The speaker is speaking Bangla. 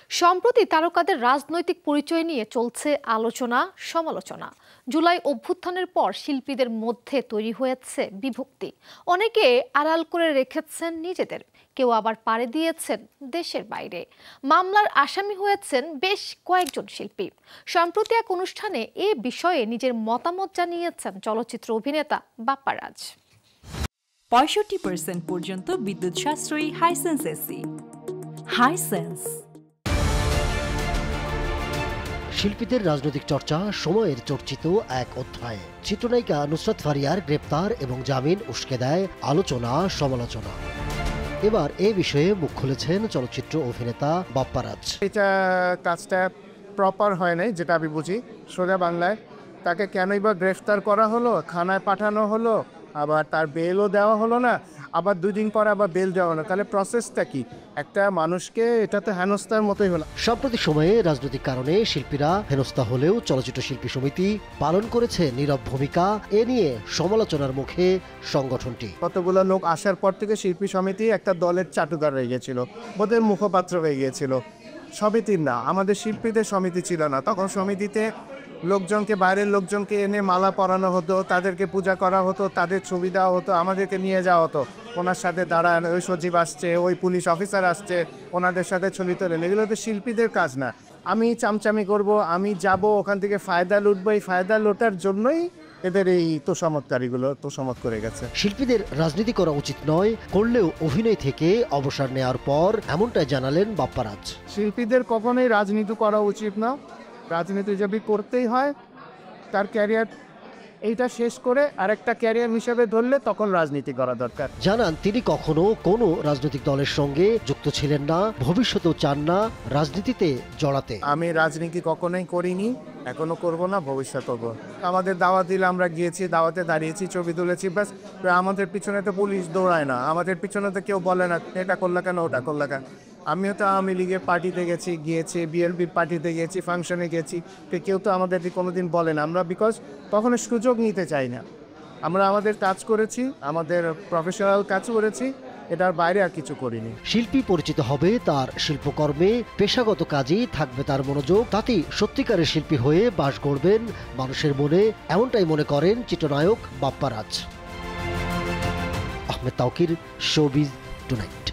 সম্প্রতি তারকাদের রাজনৈতিক পরিচয় নিয়ে চলছে আলোচনা সমালোচনা। জুলাই অভ্যুত্থানের পর শিল্পীদের মধ্যে তৈরি হয়েছে বিভক্তি। অনেকে আড়াল করে রেখেছেন নিজেদের, কেউ আবার পাড়ি দিয়েছেন দেশের বাইরে। মামলার আসামি হয়েছেন বেশ কয়েকজন শিল্পী। সম্প্রতি এক অনুষ্ঠানে এ বিষয়ে নিজের মতামত জানিয়েছেন চলচ্চিত্র অভিনেতা বাপ্পা রাজ। 65% পর্যন্ত বিদ্যুৎ সাশ্রয়ী হাইসেন্স এসি। হাইসেন্স। শিল্পীদের রাজনৈতিক চর্চা সময়ের চর্চিত এক অধ্যায়। চিত্রনায়িকা নুসরাত ফারিয়ার গ্রেপ্তার এবং জামিন উস্কে দেয় আলোচনা সমালোচনা। এবার এই বিষয়ে মুখ খুলেছেন চলচ্চিত্র অভিনেতা বাপ্পা রাজ। এটা কাজটা প্রপার হয় নাই, যেটা আমি বুঝি। সোজা বাংলায় তাকে কেনই বা গ্রেফতার করা হলো, থানায় পাঠানো হলো, আবার তার বেলও দেওয়া হলো না, আবার 2 দিন পর আবার বেল দেওয়া হলো। তাহলে প্রসেসটা কি? একটা মানুষকে এটা তো হেনস্থার মতোই হলো। সাম্প্রতিক সময়ে রাজনৈতিক কারণে শিল্পীরা হেনস্থা হলেও চলচ্চিত্র শিল্পী সমিতি পালন করেছে নীরব ভূমিকা। এ নিয়ে সমালোচনার মুখে সংগঠনটি। কতগুলো লোক আসার পর থেকে শিল্পী সমিতি একটা দলের চাটুকার হয়ে গিয়েছিল, ওদের মুখপাত্র হয়ে গিয়েছিল। সমিতির না, আমাদের শিল্পীদের সমিতি ছিল না। তখন সমিতিতে লোকজনকে, বাইরের লোকজনকে এনে মালা পরানো হতো, তাদেরকে পূজা করা হতো, তাদের ছবি দেওয়া হতো, আমাদেরকে নিয়ে যাওয়া হতো। ওনার সাথে দাঁড়ান, ওই সচিব আসছে, ওই পুলিশ অফিসার আসছে, ওনাদের সাথে ছবি তোলেন। এগুলো তো শিল্পীদের কাজ না। আমি চামচামি করব, আমি যাব ওখান থেকে ফায়দা লুটবো। এই ফায়দা লোটার জন্যই এদের এই তোষামতকারীগুলো তোষামত করে গেছে। শিল্পীদের রাজনীতি করা উচিত নয়, করলেও অভিনয় থেকে অবসর নেওয়ার পর এমনটাই জানালেন বাপ্পা রাজ। শিল্পীদের কখনোই রাজনীতি করা উচিত না। রাজনীতি যদি করতেই হয়, তার ক্যারিয়ার এইটা শেষ করে আরেকটা ক্যারিয়ার হিসেবে ধরলে তখন রাজনীতি করা দরকার। জানান তিনি কখনো কোনো রাজনৈতিক দলের সঙ্গে যুক্ত ছিলেন না, ভবিষ্যতেও চান না রাজনীতিতে জড়াতে। আমি রাজনীতি কখনোই করিনি, এখনো করব না, ভবিষ্যৎ করব। আমাদের দাওয়াত দিলে আমরা গিয়েছি, দাওয়াতে দাঁড়িয়েছি, ছবি তুলেছি, ব্যাস। আমাদের পিছনে তো পুলিশ দৌড়ায় না, আমাদের পিছনে তো কেউ বলে না এটা করলা কেন, ওটা করলা কেন। আমিও তো আওয়ামী লীগের পার্টিতে গিয়েছি, বিএনপির পার্টিতে গেছি, ফাংশনে গেছি, কেউ তো আমাদেরকে কোনোদিন বলে না। আমরা বিকজ কখনো সুযোগ নিতে চাই না। আমরা আমাদের কাজ করেছি, আমাদের প্রফেশনাল কাজ করেছি, এটার বাইরে আর কিছু করিনি। শিল্পী পরিচিত হবে তার শিল্পকর্মে, পেশাগত কাজেই থাকবে তার মনোযোগ। তাতেই সত্যিকারের শিল্পী হয়ে বাস করবেন মানুষের মনে, এমনটাই মনে করেন চিত্রনায়ক বাপ্পা রাজ। Ahmed Tauquir, showbiz tonight.